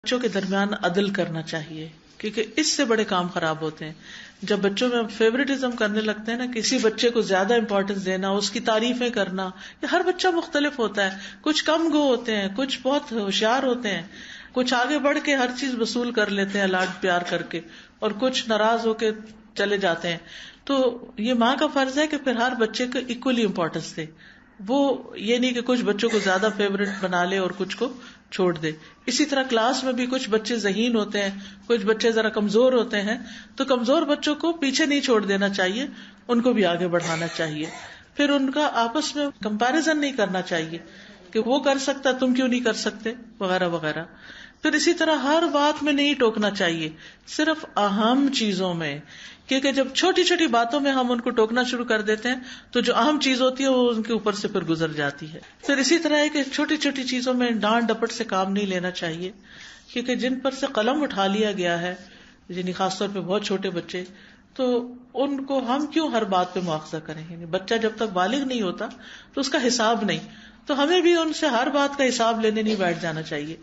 بچوں کے درمیان عدل کرنا چاہیے، کیونکہ اس سے بڑے کام خراب ہوتے ہیں. جب بچوں میں فیوریٹزم کرنے لگتے ہیں نا، کسی بچے کو زیادہ امپورٹنس دینا، اس کی تعریفیں کرنا. ہر بچہ مختلف ہوتا ہے، کچھ کم گو ہوتے ہیں، کچھ بہت ہوشیار ہوتے ہیں، کچھ آگے بڑھ کے ہر چیز وصول کر لیتے ہیں لاڈ پیار کر کے، اور کچھ ناراض ہو کے چلے جاتے ہیں. تو یہ ماں کا فرض ہے کہ پھر ہر بچے کو ایکولی امپورٹنس دے. وہ یہ نہیں کہ کچھ بچوں کو زیادہ فیوریٹ بنا لے اور کچھ کو چھوڑ دے. اسی طرح کلاس میں بھی کچھ بچے ذہین ہوتے ہیں، کچھ بچے ذرا کمزور ہوتے ہیں، تو کمزور بچوں کو پیچھے نہیں چھوڑ دینا چاہیے، ان کو بھی آگے بڑھانا چاہیے. پھر ان کا آپس میں کمپیریزن نہیں کرنا چاہیے کہ وہ کر سکتا تم کیوں نہیں کر سکتے وغیرہ وغیرہ. پھر اسی طرح ہر بات میں نہیں ٹوکنا چاہیے، صرف اہم چیزوں میں، کیونکہ جب چھوٹی چھوٹی باتوں میں ہم ان کو ٹوکنا شروع کر دیتے ہیں تو جو اہم چیز ہوتی ہے وہ ان کے اوپر سے پھر گزر جاتی ہے. پھر اسی طرح ہے کہ چھوٹی چھوٹی چیزوں میں ڈانٹ ڈپٹ سے کام نہیں لینا چاہیے، کیونکہ جن پر سے قلم اٹھا لیا گیا ہے، یعنی خاص طور پہ بہت چھوٹے بچے، تو ان کو ہم کیوں ہر بات پہ مواخذہ کریں. یعنی بچہ جب تک بالغ نہیں ہوتا تو اس کا حساب نہیں، تو ہمیں بھی ان سے ہر بات کا حساب لینے نہیں بیٹھ جانا چاہیے.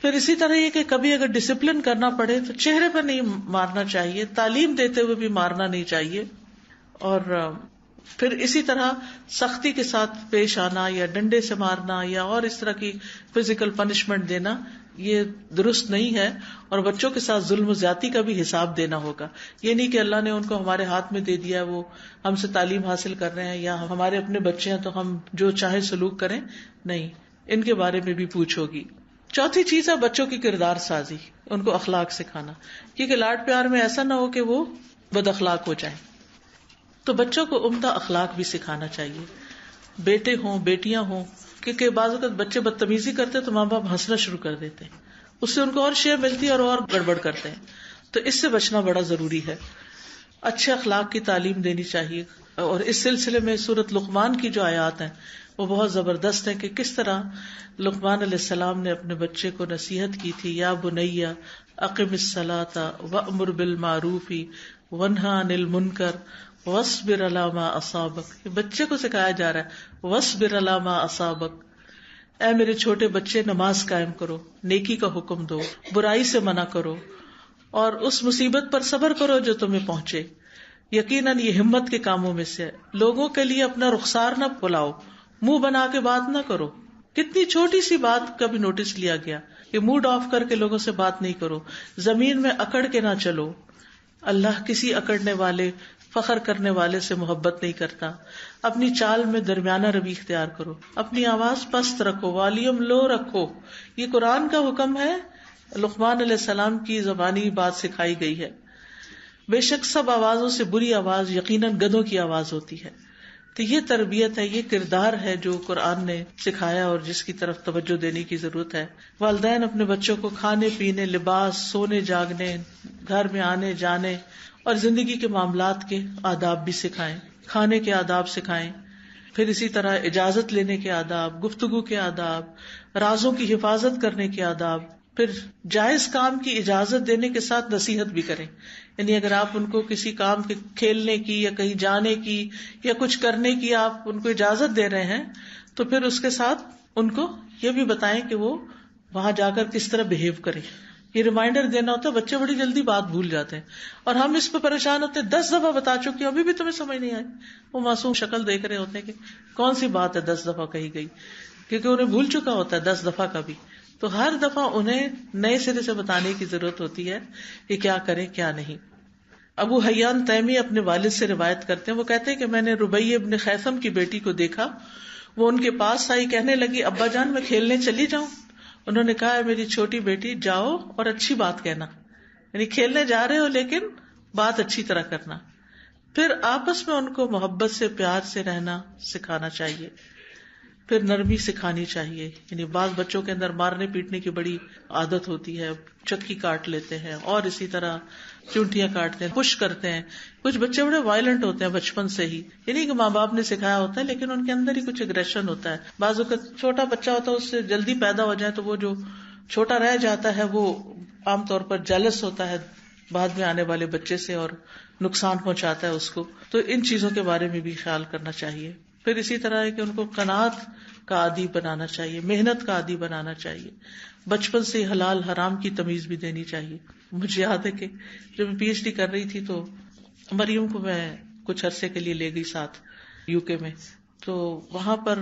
پھر اسی طرح یہ کہ کبھی اگر ڈسپلن کرنا پڑے تو چہرے پر نہیں مارنا چاہیے، تعلیم دیتے ہوئے بھی مارنا نہیں چاہیے. اور پھر اسی طرح سختی کے ساتھ پیش آنا یا ڈنڈے سے مارنا یا اور اس طرح کی فزیکل پنشمنٹ دینا یہ درست نہیں ہے. اور بچوں کے ساتھ ظلم و زیادتی کا بھی حساب دینا ہوگا. یہ نہیں کہ اللہ نے ان کو ہمارے ہاتھ میں دے دیا، وہ ہم سے تعلیم حاصل کر رہے ہیں یا ہمارے اپنے بچے ہیں تو ہم جو چاہے سلوک کریں. نہیں، ان کے بارے میں بھی پوچھ ہوگی. چوتھی چیز ہے بچوں کی کردار سازی، ان کو اخلاق سکھانا، کیونکہ لاڈ پیار میں ایسا نہ ہو کہ وہ بد اخلاق ہو جائیں. تو بچوں کو عمدہ اخلاق بھی سکھانا چاہیے، بیٹے ہوں بیٹیاں ہوں، کیونکہ بعض اوقات بچے بدتمیزی کرتے تو ماں باپ ہنسنا شروع کر دیتے ہیں، اس سے ان کو اور شے ملتی ہے اور گڑبڑ کرتے ہیں. تو اس سے بچنا بڑا ضروری ہے. اچھے اخلاق کی تعلیم دینی چاہیے. اور اس سلسلے میں سورۃ لقمان کی جو آیات ہیں وہ بہت زبردست ہے کہ کس طرح لقمان علیہ السلام نے اپنے بچے کو نصیحت کی تھی، یا بنی اقم الصلاۃ وامر بالمعروف وانہی عن المنکر واصبر علی ما اصابک. یہ بچے کو سکھایا جا رہا ہے، واصبر علی ما اصابک، اے میرے چھوٹے بچے نماز قائم کرو، نیکی کا حکم دو، برائی سے منع کرو، اور اس مصیبت پر صبر کرو جو تمہیں پہنچے. یقیناً یہ ہمت کے کاموں میں سے ہے. لوگوں کے لیے اپنا رخسار نہ پھلاؤ، منہ بنا کے بات نہ کرو. کتنی چھوٹی سی بات کا بھی نوٹس لیا گیا کہ موڈ آف کر کے لوگوں سے بات نہیں کرو. زمین میں اکڑ کے نہ چلو، اللہ کسی اکڑنے والے فخر کرنے والے سے محبت نہیں کرتا. اپنی چال میں درمیانہ روی اختیار کرو، اپنی آواز پست رکھو، والیوم لو رکھو. یہ قرآن کا حکم ہے، لقمان علیہ السلام کی زبانی بات سکھائی گئی ہے. بے شک سب آوازوں سے بری آواز یقیناً گدھوں کی آواز ہوتی ہے. تو یہ تربیت ہے، یہ کردار ہے جو قرآن نے سکھایا اور جس کی طرف توجہ دینے کی ضرورت ہے. والدین اپنے بچوں کو کھانے پینے، لباس، سونے جاگنے، گھر میں آنے جانے اور زندگی کے معاملات کے آداب بھی سکھائیں، کھانے کے آداب سکھائیں. پھر اسی طرح اجازت لینے کے آداب، گفتگو کے آداب، رازوں کی حفاظت کرنے کے آداب. پھر جائز کام کی اجازت دینے کے ساتھ نصیحت بھی کریں. یعنی اگر آپ ان کو کسی کام کے کھیلنے کی یا کہیں جانے کی یا کچھ کرنے کی آپ ان کو اجازت دے رہے ہیں تو پھر اس کے ساتھ ان کو یہ بھی بتائیں کہ وہ وہاں جا کر کس طرح بہیو کریں. یہ ریمائنڈر دینا ہوتا ہے. بچے بڑی جلدی بات بھول جاتے ہیں اور ہم اس پہ پریشان ہوتے ہیں، 10 دفعہ بتا چکی ہوں ابھی بھی تمہیں سمجھ نہیں آئی. وہ معصوم شکل دیکھ رہے ہوتے ہیں کہ کون سی بات ہے 10 دفعہ کہی گئی، کیونکہ انہیں بھول چکا ہوتا ہے 10 دفعہ کا بھی. تو ہر دفعہ انہیں نئے سرے سے بتانے کی ضرورت ہوتی ہے کہ کیا کریں کیا نہیں. ابو حیان تیمی اپنے والد سے روایت کرتے ہیں، وہ کہتے ہیں کہ میں نے ربیع ابن خیثم کی بیٹی کو دیکھا، وہ ان کے پاس آئی، کہنے لگی ابا جان میں کھیلنے چلی جاؤں. انہوں نے کہا میری چھوٹی بیٹی جاؤ اور اچھی بات کہنا، یعنی کھیلنے جا رہے ہو لیکن بات اچھی طرح کرنا. پھر آپس میں ان کو محبت سے پیار سے رہنا سکھانا چاہیے. پھر نرمی سکھانی چاہیے. یعنی بعض بچوں کے اندر مارنے پیٹنے کی بڑی عادت ہوتی ہے، چکی کاٹ لیتے ہیں اور اسی طرح چونٹیاں کاٹتے ہیں، پش کرتے ہیں. کچھ بچے بڑے وائلنٹ ہوتے ہیں بچپن سے ہی، یعنی کہ ماں باپ نے سکھایا ہوتا ہے لیکن ان کے اندر ہی کچھ اگریشن ہوتا ہے. بعض اوقات چھوٹا بچہ ہوتا ہے اس سے جلدی پیدا ہو جائے تو وہ جو چھوٹا رہ جاتا ہے وہ عام طور پر جیلس ہوتا ہے بعد میں آنے والے بچے سے اور نقصان پہنچاتا ہے اس کو. تو ان چیزوں کے بارے میں بھی خیال کرنا چاہیے. پھر اسی طرح ہے کہ ان کو قناعت کا عادی بنانا چاہیے، محنت کا عادی بنانا چاہیے، بچپن سے حلال حرام کی تمیز بھی دینی چاہیے. مجھے یاد ہے کہ جب میں پی ایچ ڈی کر رہی تھی تو مریم کو میں کچھ عرصے کے لیے لے گئی ساتھ یو کے میں. تو وہاں پر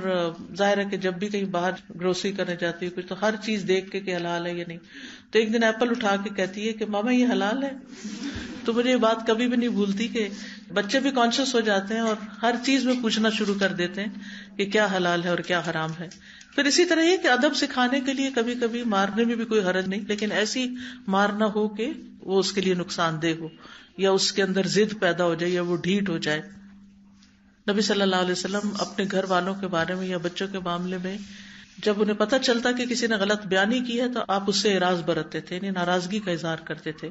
ظاہر ہے کہ جب بھی کہیں باہر گروسری کرنے جاتی ہے کچھ تو ہر چیز دیکھ کے کہ حلال ہے یا نہیں. تو ایک دن ایپل اٹھا کے کہتی ہے کہ ماما یہ حلال ہے. تو مجھے یہ بات کبھی بھی نہیں بھولتی کہ بچے بھی کانشیس ہو جاتے ہیں اور ہر چیز میں پوچھنا شروع کر دیتے ہیں کہ کیا حلال ہے اور کیا حرام ہے. پھر اسی طرح یہ کہ ادب سکھانے کے لیے کبھی کبھی مارنے میں بھی کوئی حرج نہیں، لیکن ایسی مار نہ ہو کہ وہ اس کے لیے نقصان دہ ہو یا اس کے اندر ضد پیدا ہو جائے یا وہ ڈھیٹ ہو جائے. نبی صلی اللہ علیہ وسلم اپنے گھر والوں کے بارے میں یا بچوں کے معاملے میں جب انہیں پتہ چلتا کہ کسی نے غلط بیانی کی ہے تو آپ اس سے اعراض برتتے تھے، یعنی ناراضگی کا اظہار کرتے تھے.